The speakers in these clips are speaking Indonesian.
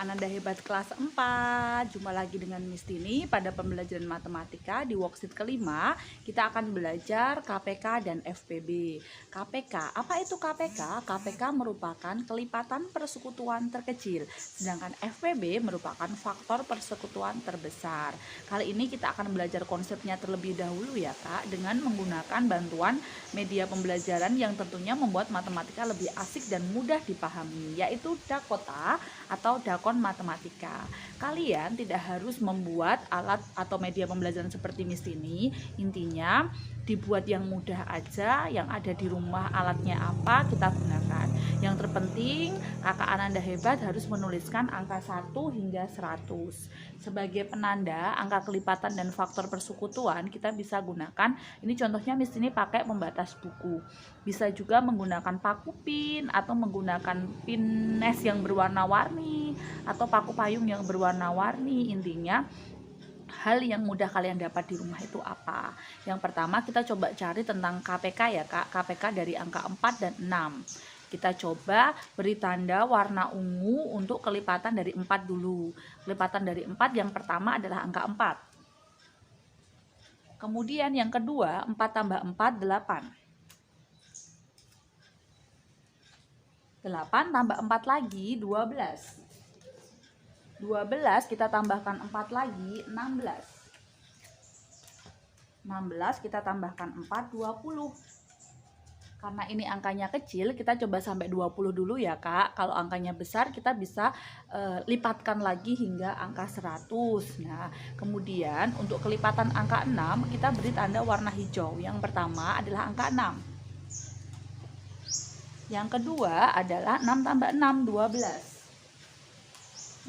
Ananda Hebat kelas 4. Jumpa lagi dengan Miss Tini pada pembelajaran matematika di worksheet kelima. Kita akan belajar KPK dan FPB. KPK, apa itu KPK? KPK merupakan kelipatan persekutuan terkecil, sedangkan FPB merupakan faktor persekutuan terbesar. Kali ini kita akan belajar konsepnya terlebih dahulu ya Kak, dengan menggunakan bantuan media pembelajaran yang tentunya membuat matematika lebih asik dan mudah dipahami, yaitu Dakota atau Dakon Matematika. Kalian tidak harus membuat alat atau media pembelajaran seperti Miss Tini. Intinya dibuat yang mudah aja, yang ada di rumah alatnya apa kita gunakan. Yang terpenting Kakak Ananda Hebat harus menuliskan angka 1 hingga 100. Sebagai penanda angka kelipatan dan faktor persekutuan kita bisa gunakan, ini contohnya Miss Tini pakai pembatas buku. Bisa juga menggunakan paku pin atau menggunakan pines yang berwarna-warni atau paku payung yang berwarna-warni. Intinya hal yang mudah kalian dapat di rumah itu apa? Yang pertama kita coba cari tentang KPK ya Kak. KPK dari angka 4 dan 6. Kita coba beri tanda warna ungu untuk kelipatan dari 4 dulu. Kelipatan dari 4 yang pertama adalah angka 4. Kemudian yang kedua 4 tambah 4 8. 8 tambah 4 lagi 12. 12 kita tambahkan 4 lagi 16. 16 kita tambahkan 4 20. Karena ini angkanya kecil, kita coba sampai 20 dulu ya Kak. Kalau angkanya besar kita bisa lipatkan lagi hingga angka 100. Nah, kemudian untuk kelipatan angka 6 kita beri tanda warna hijau. Yang pertama adalah angka 6. Yang kedua adalah 6 tambah 6, 12.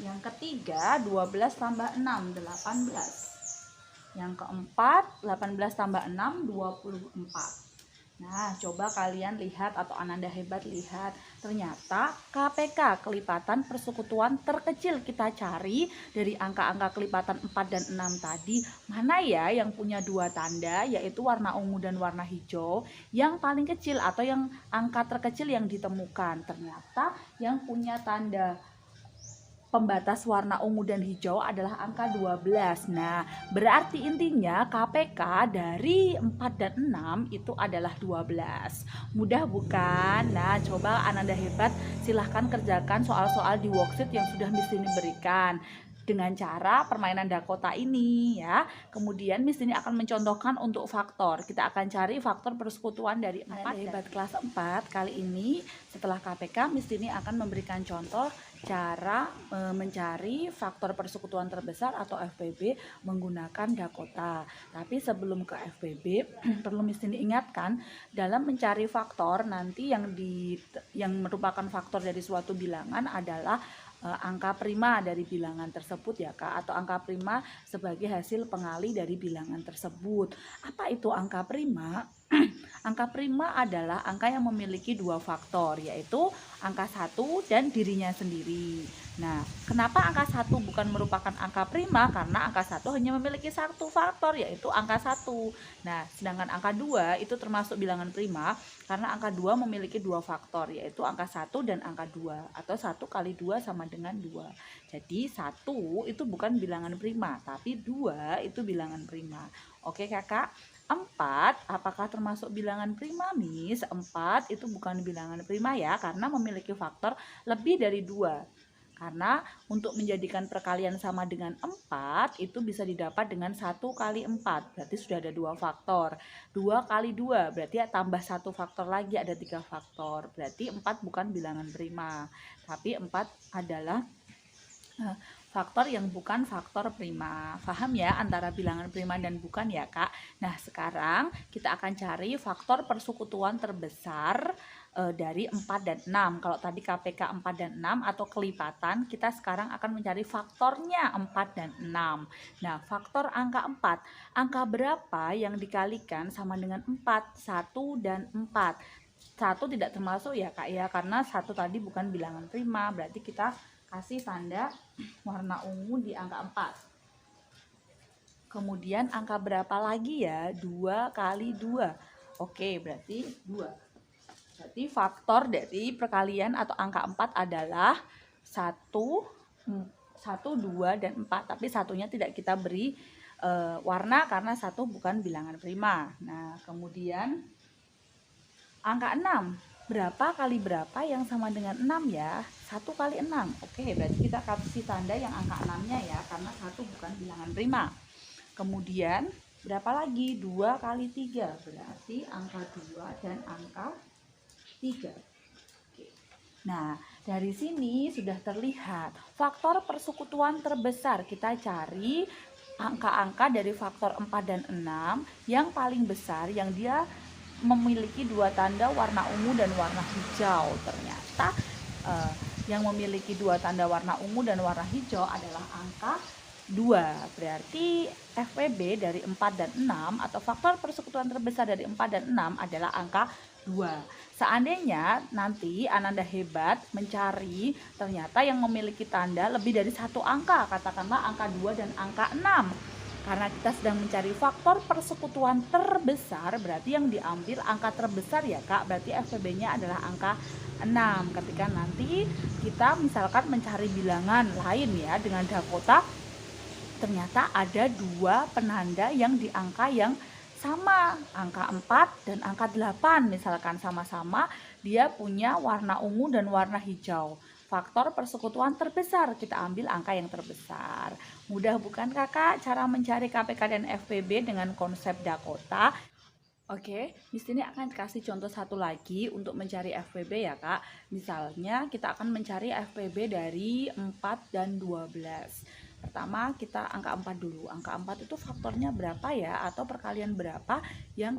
Yang ketiga 12 tambah 6, 18. Yang keempat 18 tambah 6, 24. Nah, coba kalian lihat atau Ananda Hebat lihat, ternyata KPK kelipatan persekutuan terkecil kita cari dari angka-angka kelipatan 4 dan 6 tadi. Mana ya yang punya dua tanda, yaitu warna ungu dan warna hijau, yang paling kecil atau yang angka terkecil yang ditemukan. Ternyata yang punya tanda pembatas warna ungu dan hijau adalah angka 12. Nah, berarti intinya KPK dari 4 dan 6 itu adalah 12. Mudah bukan? Nah, coba Ananda Hebat silahkan kerjakan soal-soal di worksheet yang sudah Miss Tini berikan dengan cara permainan Dakota ini ya. Kemudian Miss Tini akan mencontohkan untuk faktor. Kita akan cari faktor persekutuan dari 4. Ananda Hebat kelas 4 kali ini setelah KPK Miss Tini akan memberikan contoh cara mencari faktor persekutuan terbesar atau FPB menggunakan Dakota. Tapi sebelum ke FPB perlu Miss Tini ingatkan, dalam mencari faktor nanti yang merupakan faktor dari suatu bilangan adalah angka prima dari bilangan tersebut ya Kak, atau angka prima sebagai hasil pengali dari bilangan tersebut. Apa itu angka prima? Angka prima adalah angka yang memiliki dua faktor, yaitu angka 1 dan dirinya sendiri. Nah, kenapa angka 1 bukan merupakan angka prima? Karena angka 1 hanya memiliki satu faktor, yaitu angka 1. Nah, sedangkan angka 2 itu termasuk bilangan prima karena angka 2 memiliki dua faktor, yaitu angka 1 dan angka 2, atau 1 kali 2 sama dengan 2. Jadi 1 itu bukan bilangan prima, tapi 2 itu bilangan prima. Oke Kakak? 4 apakah termasuk bilangan prima, Miss? 4 itu bukan bilangan prima ya, karena memiliki faktor lebih dari 2. Karena untuk menjadikan perkalian sama dengan 4 itu bisa didapat dengan 1 kali 4. Berarti sudah ada 2 faktor. 2 kali 2 berarti ya tambah 1 faktor lagi, ada 3 faktor. Berarti 4 bukan bilangan prima. Tapi 4 adalah faktor yang bukan faktor prima. Paham ya antara bilangan prima dan bukan ya Kak? Nah, sekarang kita akan cari faktor persekutuan terbesar dari 4 dan 6. Kalau tadi KPK 4 dan 6 atau kelipatan, kita sekarang akan mencari faktornya 4 dan 6. Nah, faktor angka 4. Angka berapa yang dikalikan sama dengan 4? 1 dan 4. 1 tidak termasuk ya Kak ya, karena 1 tadi bukan bilangan prima. Berarti kita kasih tanda warna ungu di angka 4. Kemudian angka berapa lagi ya? 2 kali 2. Oke, berarti 2. Berarti faktor dari perkalian atau angka 4 adalah 1 1, 2, dan 4. Tapi satunya tidak kita beri warna karena 1 bukan bilangan prima. Nah, kemudian angka 6. Berapa kali berapa yang sama dengan 6 ya? 1 kali 6. Oke, berarti kita kasih tanda yang angka 6-nya ya, karena 1 bukan bilangan prima. Kemudian berapa lagi? 2 kali 3. Berarti angka 2 dan angka 3. Nah, dari sini sudah terlihat faktor persekutuan terbesar. Kita cari angka-angka dari faktor 4 dan 6 yang paling besar, yang dia memiliki 2 tanda warna ungu dan warna hijau. Ternyata yang memiliki 2 tanda warna ungu dan warna hijau adalah angka 2. Berarti FPB dari 4 dan 6 atau faktor persekutuan terbesar dari 4 dan 6 adalah angka 2. Seandainya nanti Ananda hebat mencari ternyata yang memiliki tanda lebih dari 1 angka, katakanlah angka 2 dan angka 6. Karena kita sedang mencari faktor persekutuan terbesar, berarti yang diambil angka terbesar ya Kak, berarti FPB-nya adalah angka 6. Ketika nanti kita misalkan mencari bilangan lain ya dengan Dakota, ternyata ada 2 penanda yang di angka yang sama, angka 4 dan angka 8 misalkan sama-sama dia punya warna ungu dan warna hijau. Faktor persekutuan terbesar, kita ambil angka yang terbesar. Mudah bukan Kakak cara mencari KPK dan FPB dengan konsep Dakota? Oke, di sini akan kasih contoh satu lagi untuk mencari FPB ya Kak. Misalnya kita akan mencari FPB dari 4 dan 12. Pertama kita angka 4 dulu. Angka 4 itu faktornya berapa ya, atau perkalian berapa yang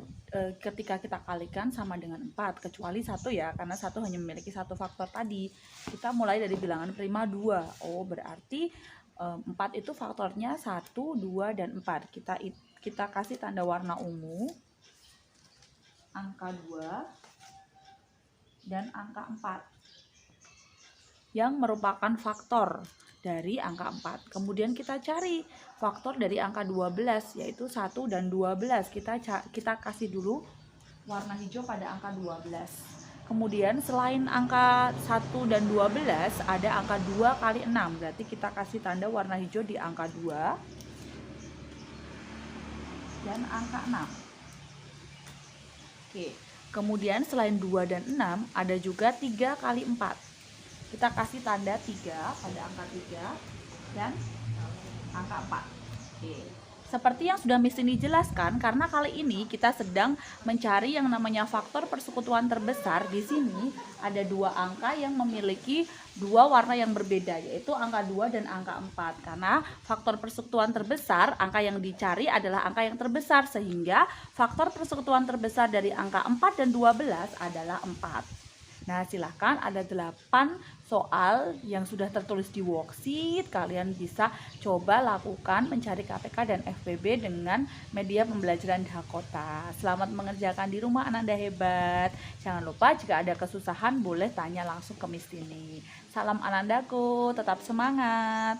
ketika kita kalikan sama dengan 4, kecuali 1 ya, karena 1 hanya memiliki 1 faktor tadi. Kita mulai dari bilangan prima 2. Oh, berarti 4 itu faktornya 1, 2, dan 4. Kita kasih tanda warna ungu. Angka 2 dan angka 4 yang merupakan faktor dari angka 4. Kemudian kita cari faktor dari angka 12, yaitu 1 dan 12. Kita kasih dulu warna hijau pada angka 12. Kemudian selain angka 1 dan 12 ada angka 2 kali 6. Berarti kita kasih tanda warna hijau di angka 2 dan angka 6. Oke. Kemudian selain 2 dan 6 ada juga 3 kali 4. Kita kasih tanda 3 pada angka 3 dan angka 4. Oke. Seperti yang sudah Miss ini jelaskan, karena kali ini kita sedang mencari yang namanya faktor persekutuan terbesar. Di sini ada 2 angka yang memiliki 2 warna yang berbeda, yaitu angka 2 dan angka 4. Karena faktor persekutuan terbesar, angka yang dicari adalah angka yang terbesar, sehingga faktor persekutuan terbesar dari angka 4 dan 12 adalah 4. Nah, silahkan ada 8 soal yang sudah tertulis di worksheet. Kalian bisa coba lakukan mencari KPK dan FPB dengan media pembelajaran Dakota. Selamat mengerjakan di rumah, Ananda hebat. Jangan lupa jika ada kesusahan boleh tanya langsung ke Miss Tini. Salam Anandaku, tetap semangat.